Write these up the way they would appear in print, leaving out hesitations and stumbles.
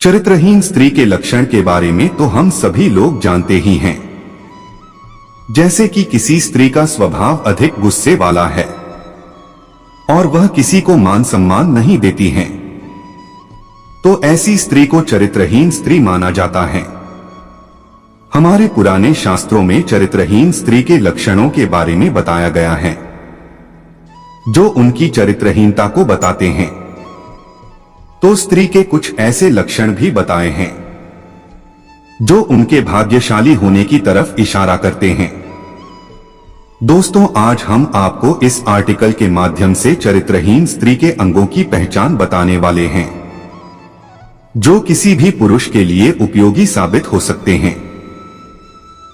चरित्रहीन स्त्री के लक्षण के बारे में तो हम सभी लोग जानते ही हैं, जैसे कि किसी स्त्री का स्वभाव अधिक गुस्से वाला है और वह किसी को मान सम्मान नहीं देती हैं, तो ऐसी स्त्री को चरित्रहीन स्त्री माना जाता है। हमारे पुराने शास्त्रों में चरित्रहीन स्त्री के लक्षणों के बारे में बताया गया है, जो उनकी चरित्रहीनता को बताते हैं। तो स्त्री के कुछ ऐसे लक्षण भी बताए हैं जो उनके भाग्यशाली होने की तरफ इशारा करते हैं। दोस्तों, आज हम आपको इस आर्टिकल के माध्यम से चरित्रहीन स्त्री के अंगों की पहचान बताने वाले हैं, जो किसी भी पुरुष के लिए उपयोगी साबित हो सकते हैं।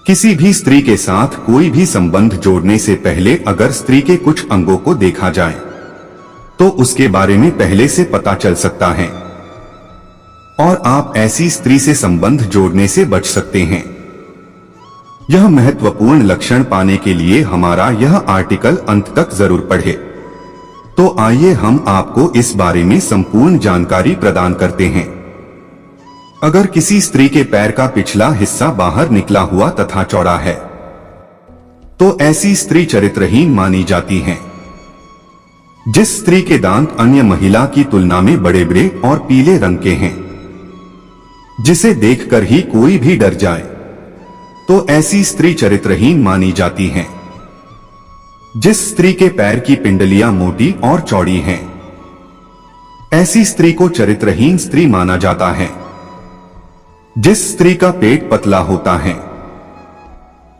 किसी भी स्त्री के साथ कोई भी संबंध जोड़ने से पहले अगर स्त्री के कुछ अंगों को देखा जाए तो उसके बारे में पहले से पता चल सकता है और आप ऐसी स्त्री से संबंध जोड़ने से बच सकते हैं। यह महत्वपूर्ण लक्षण पाने के लिए हमारा यह आर्टिकल अंत तक जरूर पढ़ें। तो आइए हम आपको इस बारे में संपूर्ण जानकारी प्रदान करते हैं। अगर किसी स्त्री के पैर का पिछला हिस्सा बाहर निकला हुआ तथा चौड़ा है तो ऐसी स्त्री चरित्रहीन मानी जाती है। जिस स्त्री के दांत अन्य महिला की तुलना में बड़े बड़े और पीले रंग के हैं, जिसे देखकर ही कोई भी डर जाए, तो ऐसी स्त्री चरित्रहीन मानी जाती है। जिस स्त्री के पैर की पिंडलियां मोटी और चौड़ी हैं, ऐसी स्त्री को चरित्रहीन स्त्री माना जाता है। जिस स्त्री का पेट पतला होता है,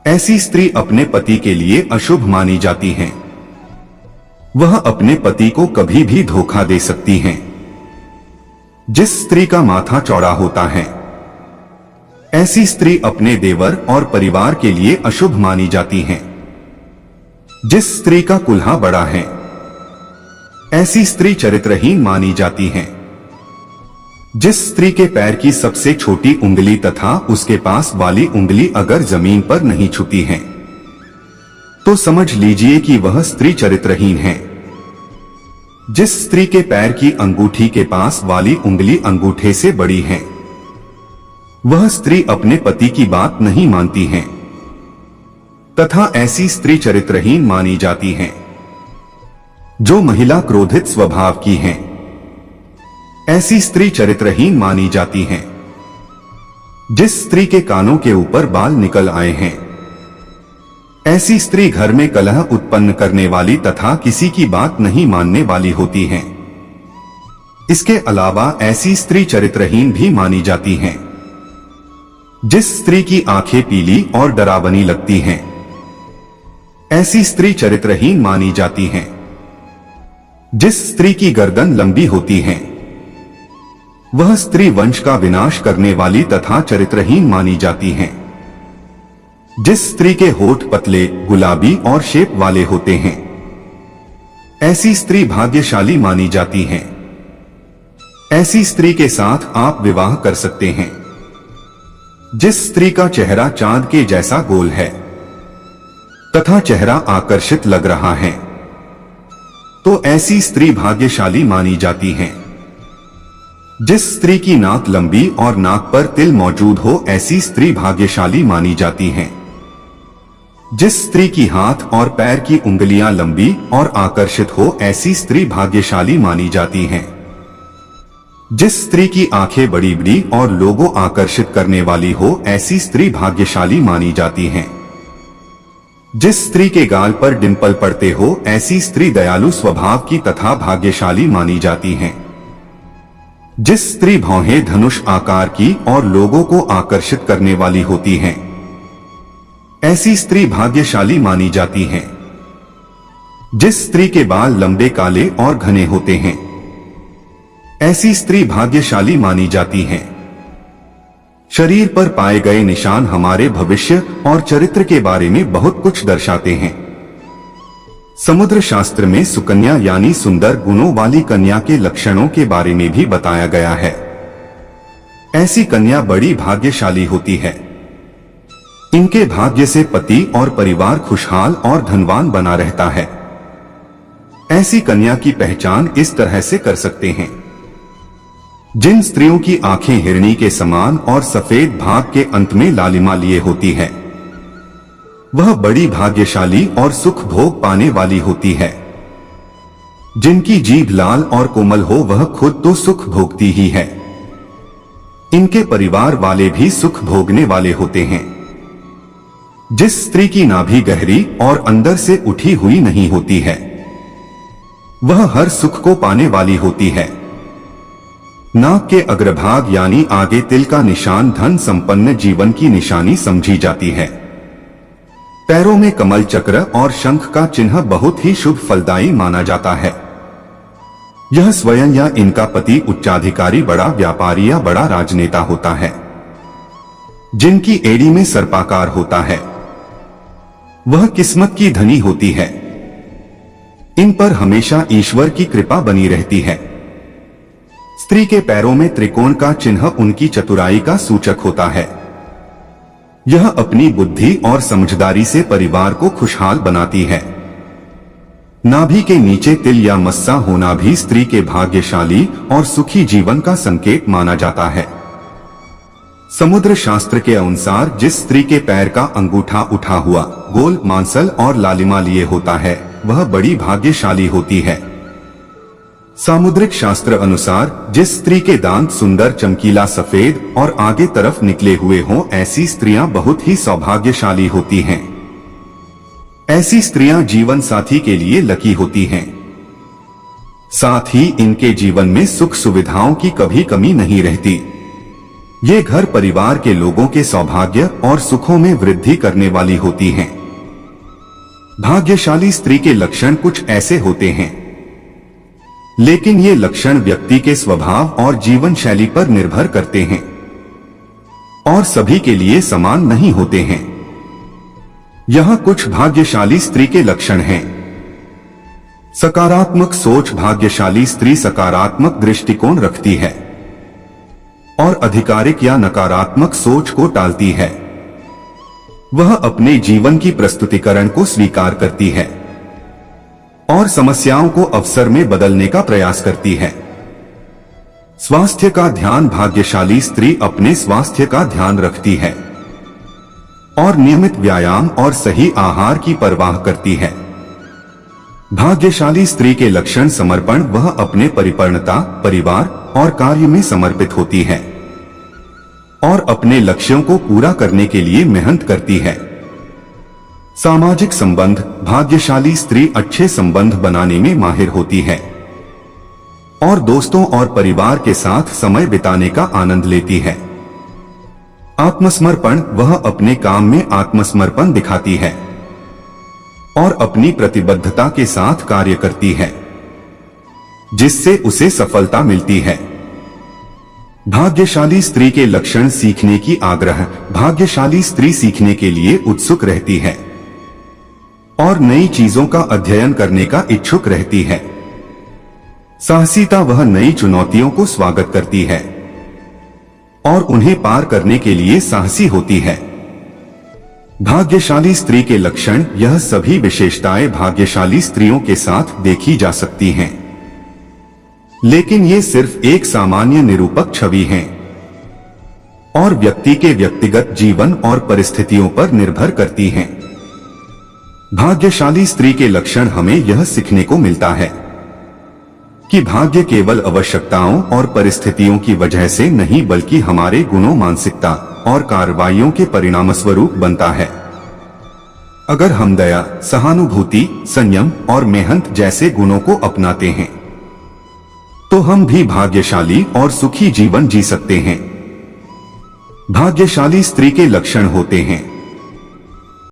ऐसी स्त्री अपने पति के लिए अशुभ मानी जाती है। वह अपने पति को कभी भी धोखा दे सकती हैं। जिस स्त्री का माथा चौड़ा होता है, ऐसी स्त्री अपने देवर और परिवार के लिए अशुभ मानी जाती हैं। जिस स्त्री का कुल्हा बड़ा है, ऐसी स्त्री चरित्रहीन मानी जाती है। जिस स्त्री के पैर की सबसे छोटी उंगली तथा उसके पास वाली उंगली अगर जमीन पर नहीं छूती है, तो समझ लीजिए कि वह स्त्री चरित्रहीन है। जिस स्त्री के पैर की अंगूठी के पास वाली उंगली अंगूठे से बड़ी है, वह स्त्री अपने पति की बात नहीं मानती है तथा ऐसी स्त्री चरित्रहीन मानी जाती है। जो महिला क्रोधित स्वभाव की है, ऐसी स्त्री चरित्रहीन मानी जाती है। जिस स्त्री के कानों के ऊपर बाल निकल आए हैं, ऐसी स्त्री घर में कलह उत्पन्न करने वाली तथा किसी की बात नहीं मानने वाली होती है। इसके अलावा ऐसी स्त्री चरित्रहीन भी मानी जाती है। जिस स्त्री की आंखें पीली और डरावनी लगती हैं, ऐसी स्त्री चरित्रहीन मानी जाती है। जिस स्त्री की गर्दन लंबी होती है, वह स्त्री वंश का विनाश करने वाली तथा चरित्रहीन मानी जाती है। जिस स्त्री के होठ पतले, गुलाबी और शेप वाले होते हैं, ऐसी स्त्री भाग्यशाली मानी जाती है। ऐसी स्त्री के साथ आप विवाह कर सकते हैं। जिस स्त्री का चेहरा चांद के जैसा गोल है तथा चेहरा आकर्षित लग रहा है, तो ऐसी स्त्री भाग्यशाली मानी जाती है। जिस स्त्री की नाक लंबी और नाक पर तिल मौजूद हो, ऐसी स्त्री भाग्यशाली मानी जाती है। जिस स्त्री की हाथ और पैर की उंगलियां लंबी और आकर्षित हो, ऐसी स्त्री भाग्यशाली मानी जाती है। जिस स्त्री की आंखें बड़ी बड़ी और लोगों आकर्षित करने वाली हो, ऐसी स्त्री भाग्यशाली मानी जाती है। जिस स्त्री के गाल पर डिंपल पड़ते हो, ऐसी स्त्री दयालु स्वभाव की तथा भाग्यशाली मानी जाती है। जिस स्त्री भौहें धनुष आकार की और लोगों को आकर्षित करने वाली होती हैं, ऐसी स्त्री भाग्यशाली मानी जाती है। जिस स्त्री के बाल लंबे, काले और घने होते हैं, ऐसी स्त्री भाग्यशाली मानी जाती है। शरीर पर पाए गए निशान हमारे भविष्य और चरित्र के बारे में बहुत कुछ दर्शाते हैं। समुद्र शास्त्र में सुकन्या यानी सुंदर गुणों वाली कन्या के लक्षणों के बारे में भी बताया गया है। ऐसी कन्या बड़ी भाग्यशाली होती है। इनके भाग्य से पति और परिवार खुशहाल और धनवान बना रहता है। ऐसी कन्या की पहचान इस तरह से कर सकते हैं। जिन स्त्रियों की आंखें हिरणी के समान और सफेद भाग के अंत में लालिमा लिए होती है, वह बड़ी भाग्यशाली और सुख भोग पाने वाली होती है। जिनकी जीभ लाल और कोमल हो, वह खुद तो सुख भोगती ही है, इनके परिवार वाले भी सुख भोगने वाले होते हैं। जिस स्त्री की नाभि गहरी और अंदर से उठी हुई नहीं होती है, वह हर सुख को पाने वाली होती है। नाक के अग्रभाग यानी आगे तिल का निशान धन संपन्न जीवन की निशानी समझी जाती है। पैरों में कमल चक्र और शंख का चिन्ह बहुत ही शुभ फलदायी माना जाता है। यह स्वयं या इनका पति उच्चाधिकारी, बड़ा व्यापारी या बड़ा राजनेता होता है। जिनकी एड़ी में सर्पाकार होता है, वह किस्मत की धनी होती है। इन पर हमेशा ईश्वर की कृपा बनी रहती है। स्त्री के पैरों में त्रिकोण का चिन्ह उनकी चतुराई का सूचक होता है। यह अपनी बुद्धि और समझदारी से परिवार को खुशहाल बनाती है। नाभि के नीचे तिल या मस्सा होना भी स्त्री के भाग्यशाली और सुखी जीवन का संकेत माना जाता है। समुद्र शास्त्र के अनुसार जिस स्त्री के पैर का अंगूठा उठा हुआ, गोल, मांसल और लालिमा लिए होता है, वह बड़ी भाग्यशाली होती है। सामुद्रिक शास्त्र अनुसार जिस स्त्री के दांत सुंदर, चमकीला, सफेद और आगे तरफ निकले हुए हों, ऐसी स्त्रियां बहुत ही सौभाग्यशाली होती हैं। ऐसी स्त्रियां जीवन साथी के लिए लकी होती हैं। साथ ही इनके जीवन में सुख सुविधाओं की कभी कमी नहीं रहती। ये घर परिवार के लोगों के सौभाग्य और सुखों में वृद्धि करने वाली होती हैं। भाग्यशाली स्त्री के लक्षण कुछ ऐसे होते हैं, लेकिन ये लक्षण व्यक्ति के स्वभाव और जीवन शैली पर निर्भर करते हैं और सभी के लिए समान नहीं होते हैं। यहां कुछ भाग्यशाली स्त्री के लक्षण हैं। सकारात्मक सोच, भाग्यशाली स्त्री सकारात्मक दृष्टिकोण रखती है और आधिकारिक या नकारात्मक सोच को टालती है। वह अपने जीवन की प्रस्तुतिकरण को स्वीकार करती है और समस्याओं को अवसर में बदलने का प्रयास करती है। स्वास्थ्य का ध्यान, भाग्यशाली स्त्री अपने स्वास्थ्य का ध्यान रखती है और नियमित व्यायाम और सही आहार की परवाह करती है। भाग्यशाली स्त्री के लक्षण समर्पण, वह अपने परिपूर्णता, परिवार और कार्य में समर्पित होती है और अपने लक्ष्यों को पूरा करने के लिए मेहनत करती है। सामाजिक संबंध, भाग्यशाली स्त्री अच्छे संबंध बनाने में माहिर होती है और दोस्तों और परिवार के साथ समय बिताने का आनंद लेती है। आत्मसमर्पण, वह अपने काम में आत्मसमर्पण दिखाती है और अपनी प्रतिबद्धता के साथ कार्य करती है, जिससे उसे सफलता मिलती है। भाग्यशाली स्त्री के लक्षण सीखने की आग्रह, भाग्यशाली स्त्री सीखने के लिए उत्सुक रहती है और नई चीजों का अध्ययन करने का इच्छुक रहती है। साहसिता, वह नई चुनौतियों को स्वागत करती है और उन्हें पार करने के लिए साहसी होती है। भाग्यशाली स्त्री के लक्षण, यह सभी विशेषताएं भाग्यशाली स्त्रियों के साथ देखी जा सकती हैं, लेकिन ये सिर्फ एक सामान्य निरूपक छवि हैं और व्यक्ति के व्यक्तिगत जीवन और परिस्थितियों पर निर्भर करती हैं। भाग्यशाली स्त्री के लक्षण हमें यह सीखने को मिलता है कि भाग्य केवल आवश्यकताओं और परिस्थितियों की वजह से नहीं, बल्कि हमारे गुणों, मानसिकता और कार्रवाइयों के परिणामस्वरूप बनता है। अगर हम दया, सहानुभूति, संयम और मेहनत जैसे गुणों को अपनाते हैं, तो हम भी भाग्यशाली और सुखी जीवन जी सकते हैं। भाग्यशाली स्त्री के लक्षण होते हैं